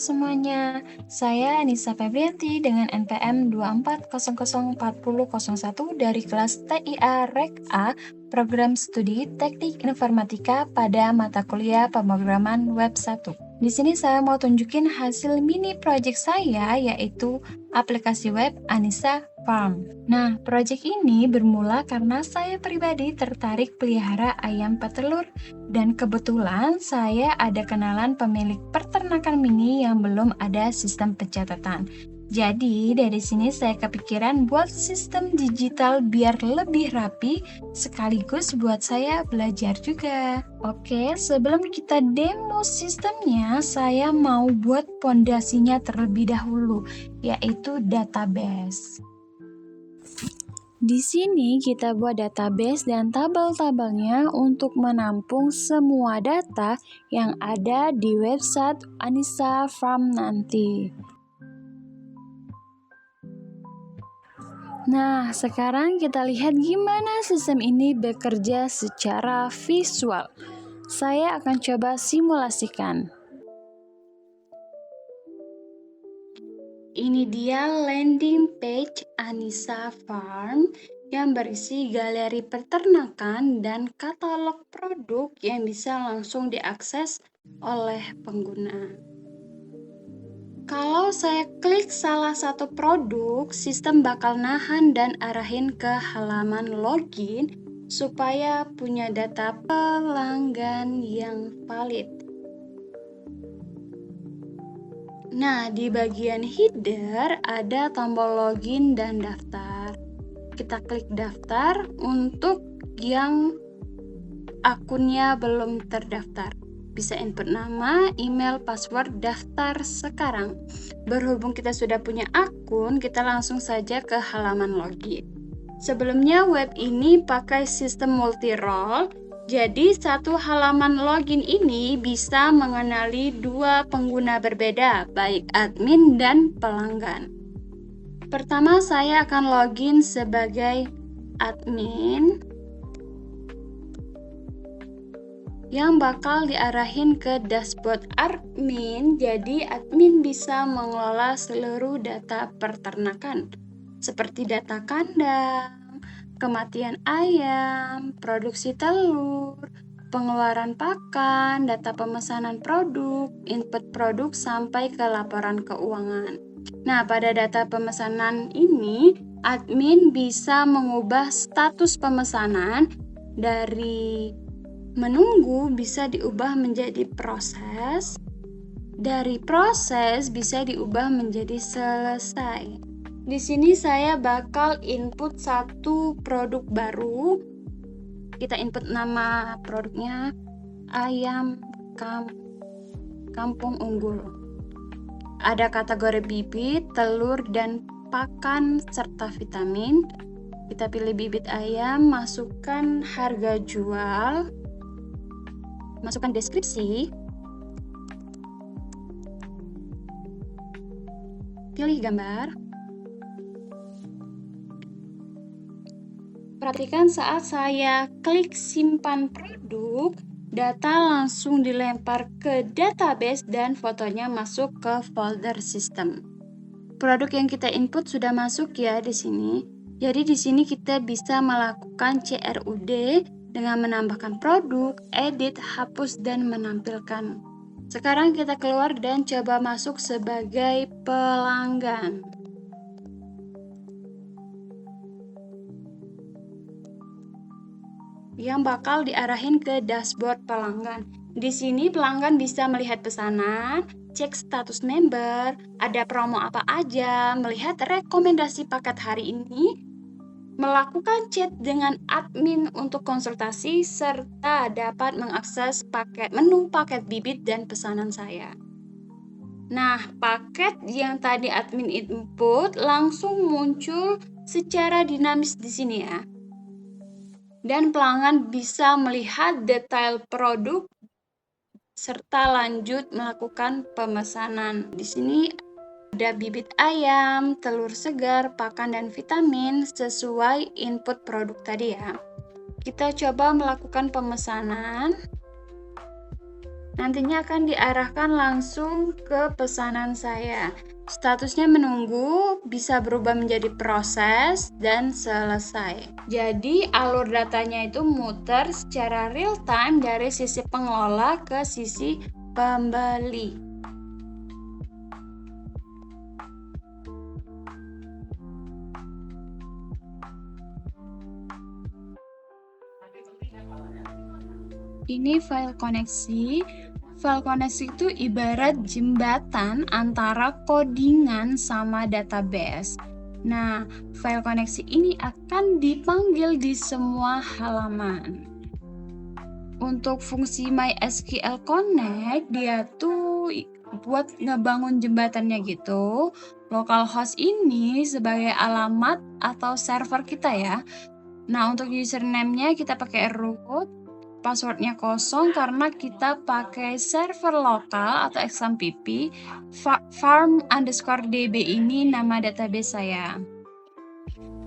semuanya, saya Anissa Febrianti dengan NPM 24004001 dari kelas TIA Rek A, Program Studi Teknik Informatika pada mata kuliah pemrograman Web 1. Di sini saya mau tunjukin hasil mini project saya, yaitu aplikasi web Anissa Farm. Nah, project ini bermula karena saya pribadi tertarik pelihara ayam petelur dan kebetulan saya ada kenalan pemilik peternakan mini yang belum ada sistem pencatatan. Jadi dari sini saya kepikiran buat sistem digital biar lebih rapi sekaligus buat saya belajar juga. Oke, sebelum kita demo sistemnya, saya mau buat pondasinya terlebih dahulu, yaitu database. Di sini kita buat database dan tabel-tabelnya untuk menampung semua data yang ada di website Anissa Farm nanti. Nah, sekarang kita lihat gimana sistem ini bekerja secara visual. Saya akan coba simulasikan. Ini dia landing page Anissa Farm yang berisi galeri peternakan dan katalog produk yang bisa langsung diakses oleh pengguna. Kalau saya klik salah satu produk, sistem bakal nahan dan arahin ke halaman login supaya punya data pelanggan yang valid. Nah, di bagian header ada tombol login dan daftar. Kita klik daftar untuk yang akunnya belum terdaftar. Bisa input nama, email, password, daftar sekarang. Berhubung kita sudah punya akun, kita langsung saja ke halaman login. Sebelumnya web ini pakai sistem multi-role, jadi satu halaman login ini bisa mengenali dua pengguna berbeda, baik admin dan pelanggan. Pertama, saya akan login sebagai admin yang bakal diarahin ke dashboard admin, jadi admin bisa mengelola seluruh data peternakan seperti data kandang, kematian ayam, produksi telur, pengeluaran pakan, data pemesanan produk, input produk sampai ke laporan keuangan. Nah, pada data pemesanan ini, admin bisa mengubah status pemesanan dari menunggu bisa diubah menjadi proses, dari proses bisa diubah menjadi selesai. Di sini saya bakal input satu produk baru. Kita input nama produknya ayam kampung unggul. Ada kategori bibit, telur, dan pakan serta vitamin. Kita pilih bibit ayam, masukkan harga jual, masukkan deskripsi, pilih gambar. Perhatikan saat saya klik simpan produk, data langsung dilempar ke database dan fotonya masuk ke folder sistem. Produk yang kita input sudah masuk ya di sini. Jadi di sini kita bisa melakukan CRUD dengan menambahkan produk, edit, hapus, dan menampilkan. Sekarang kita keluar dan coba masuk sebagai pelanggan. Yang bakal diarahin ke dashboard pelanggan. Di sini pelanggan bisa melihat pesanan, cek status member, ada promo apa aja, melihat rekomendasi paket hari ini, melakukan chat dengan admin untuk konsultasi, serta dapat mengakses menu paket bibit dan pesanan saya. Nah, paket yang tadi admin input langsung muncul secara dinamis di sini ya. Dan pelanggan bisa melihat detail produk serta lanjut melakukan pemesanan. Di sini ada bibit ayam, telur segar, pakan, dan vitamin sesuai input produk tadi ya. Kita coba melakukan pemesanan. nantinya akan diarahkan langsung ke pesanan saya. Statusnya menunggu, bisa berubah menjadi proses, dan selesai. Jadi alur datanya itu muter secara real time dari sisi pengelola ke sisi pembeli. Ini file koneksi. File koneksi itu ibarat jembatan antara codingan sama database. Nah, file koneksi ini akan dipanggil di semua halaman. Untuk fungsi MySQL Connect, dia tuh buat ngebangun jembatannya gitu. Localhost ini sebagai alamat atau server kita ya. Nah, untuk username-nya kita pakai root, passwordnya kosong karena kita pakai server lokal atau XAMPP. farm_db ini nama database saya.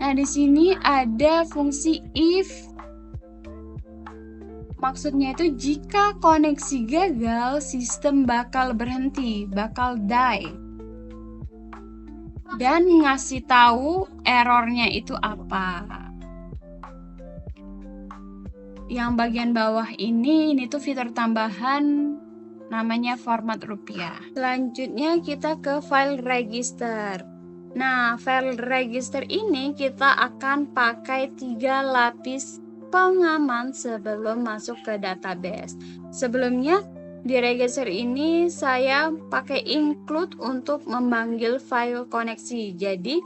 Nah, di sini ada fungsi if. Maksudnya itu jika koneksi gagal, sistem bakal berhenti, bakal die. Dan ngasih tahu errornya itu apa. Yang bagian bawah ini tuh fitur tambahan namanya format rupiah. Selanjutnya kita ke file register. Nah, file register ini kita akan pakai 3 lapis pengaman sebelum masuk ke database. Sebelumnya di register ini saya pakai include untuk memanggil file koneksi. Jadi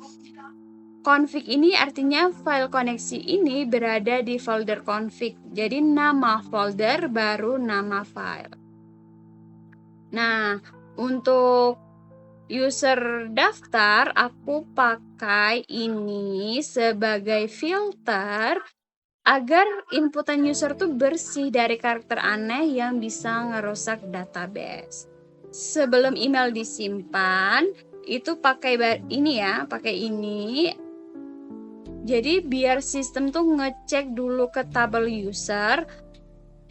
config ini artinya file koneksi ini berada di folder config. Jadi nama folder baru nama file. Nah, untuk user daftar aku pakai ini sebagai filter agar inputan user tuh bersih dari karakter aneh yang bisa ngerusak database. Sebelum email disimpan, itu pakai ini ya, pakai ini. Jadi biar sistem tuh ngecek dulu ke tabel user,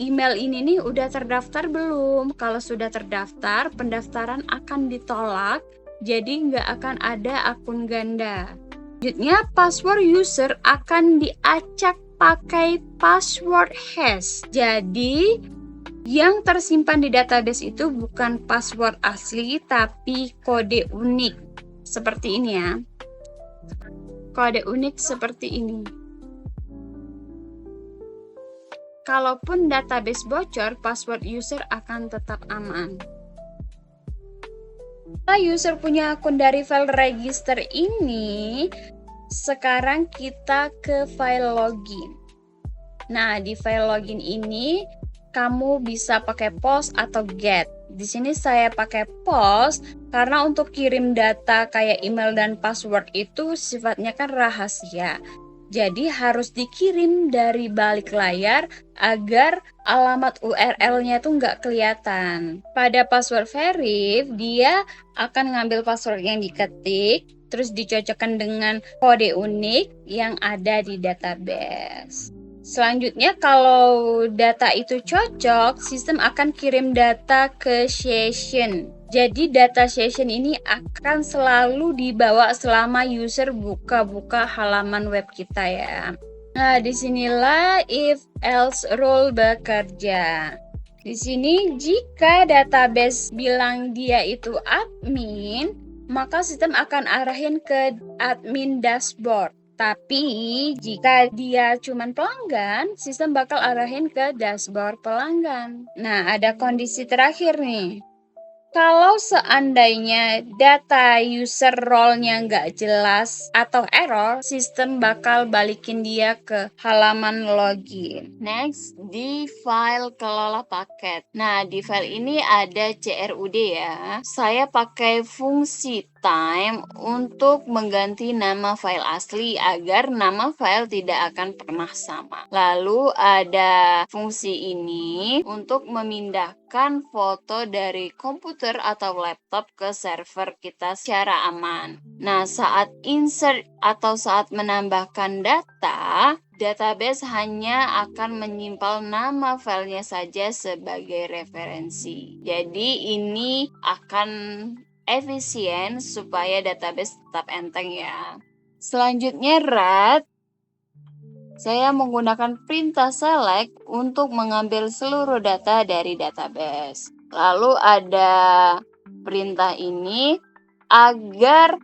email ini nih udah terdaftar belum. Kalau sudah terdaftar, pendaftaran akan ditolak, jadi nggak akan ada akun ganda. Selanjutnya, password user akan diacak pakai password hash. Jadi yang tersimpan di database itu bukan password asli, tapi kode unik. Seperti ini ya. Kode unik seperti ini. Kalaupun database bocor, password user akan tetap aman. Setelah user punya akun dari file register ini, sekarang kita ke file login. Nah, di file login ini kamu bisa pakai post atau get. Di sini saya pakai post karena untuk kirim data kayak email dan password itu sifatnya kan rahasia. Jadi harus dikirim dari balik layar agar alamat URL-nya tuh nggak kelihatan. Pada password verif, dia akan ngambil password yang diketik, terus dicocokkan dengan kode unik yang ada di database. Selanjutnya, kalau data itu cocok, sistem akan kirim data ke session. Jadi data session ini akan selalu dibawa selama user buka-buka halaman web kita ya. Nah, disinilah if else rule bekerja. Di sini jika database bilang dia itu admin, maka sistem akan arahin ke admin dashboard. Tapi jika dia cuma pelanggan, sistem bakal arahin ke dashboard pelanggan. Nah, ada kondisi terakhir nih. Kalau seandainya data user role-nya nggak jelas atau error, sistem bakal balikin dia ke halaman login. Next, di file kelola paket. Nah, di file ini ada CRUD ya. Saya pakai fungsi time untuk mengganti nama file asli agar nama file tidak akan pernah sama. Lalu ada fungsi ini untuk memindahkan foto dari komputer atau laptop ke server kita secara aman. Nah, saat insert atau saat menambahkan data, database hanya akan menyimpan nama filenya saja sebagai referensi. Jadi ini akan efisien supaya database tetap enteng ya. Selanjutnya read. Saya menggunakan perintah select untuk mengambil seluruh data dari database. Lalu ada perintah ini agar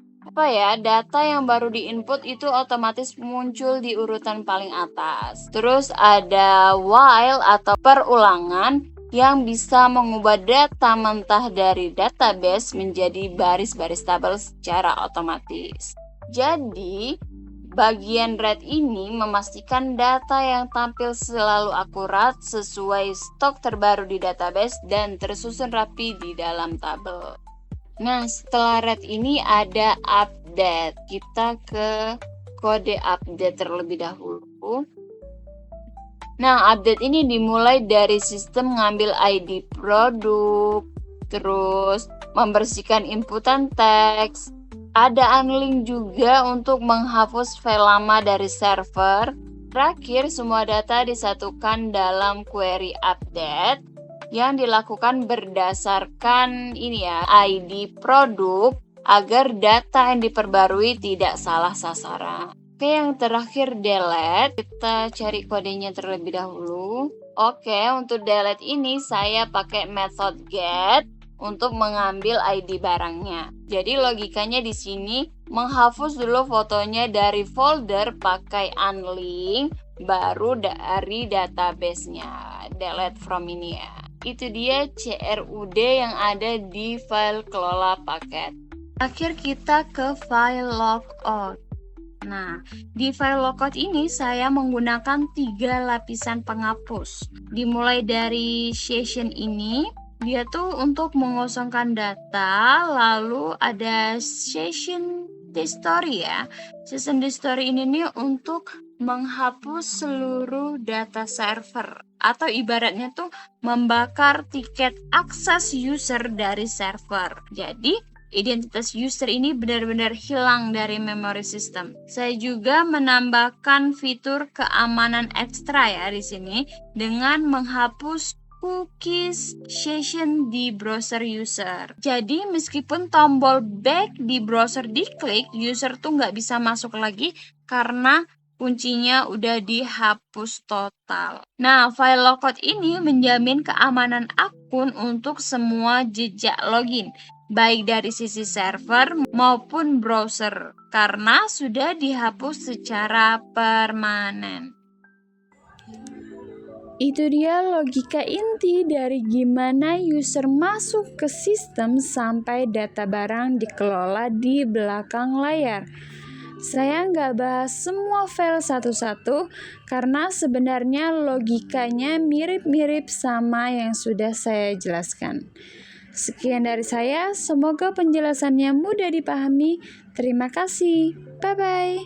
data yang baru diinput itu otomatis muncul di urutan paling atas. Terus ada while atau perulangan yang bisa mengubah data mentah dari database menjadi baris-baris tabel secara otomatis. Jadi bagian read ini memastikan data yang tampil selalu akurat sesuai stok terbaru di database dan tersusun rapi di dalam tabel. Nah, setelah read ini ada update. Kita ke kode update terlebih dahulu. Nah, update ini dimulai dari sistem ngambil ID produk, terus membersihkan inputan teks. Ada unlink juga untuk menghapus file lama dari server. Terakhir, semua data disatukan dalam query update yang dilakukan berdasarkan ID produk agar data yang diperbarui tidak salah sasaran. Oke, yang terakhir delete. Kita cari kodenya terlebih dahulu. Oke, untuk delete ini saya pakai method get untuk mengambil ID barangnya. Jadi logikanya di sini menghapus dulu fotonya dari folder pakai unlink, baru dari database-nya. Delete from ini ya. Itu dia CRUD yang ada di file kelola paket. Akhir kita ke file logout. Nah, di file logout ini saya menggunakan 3 lapisan penghapus. Dimulai dari session ini, dia tuh untuk mengosongkan data, lalu ada session history ya. Session history ini nih untuk menghapus seluruh data server atau ibaratnya tuh membakar tiket akses user dari server. Jadi identitas user ini benar-benar hilang dari memori sistem. Saya juga menambahkan fitur keamanan ekstra ya di sini dengan menghapus cookies session di browser user. Jadi meskipun tombol back di browser diklik, user tuh nggak bisa masuk lagi karena kuncinya udah dihapus total. Nah, file logout ini menjamin keamanan akun untuk semua jejak login, baik dari sisi server maupun browser, karena sudah dihapus secara permanen. Itu dia logika inti dari gimana user masuk ke sistem sampai data barang dikelola di belakang layar. Saya nggak bahas semua file satu-satu karena sebenarnya logikanya mirip-mirip sama yang sudah saya jelaskan. Sekian dari saya, semoga penjelasannya mudah dipahami. Terima kasih. Bye-bye.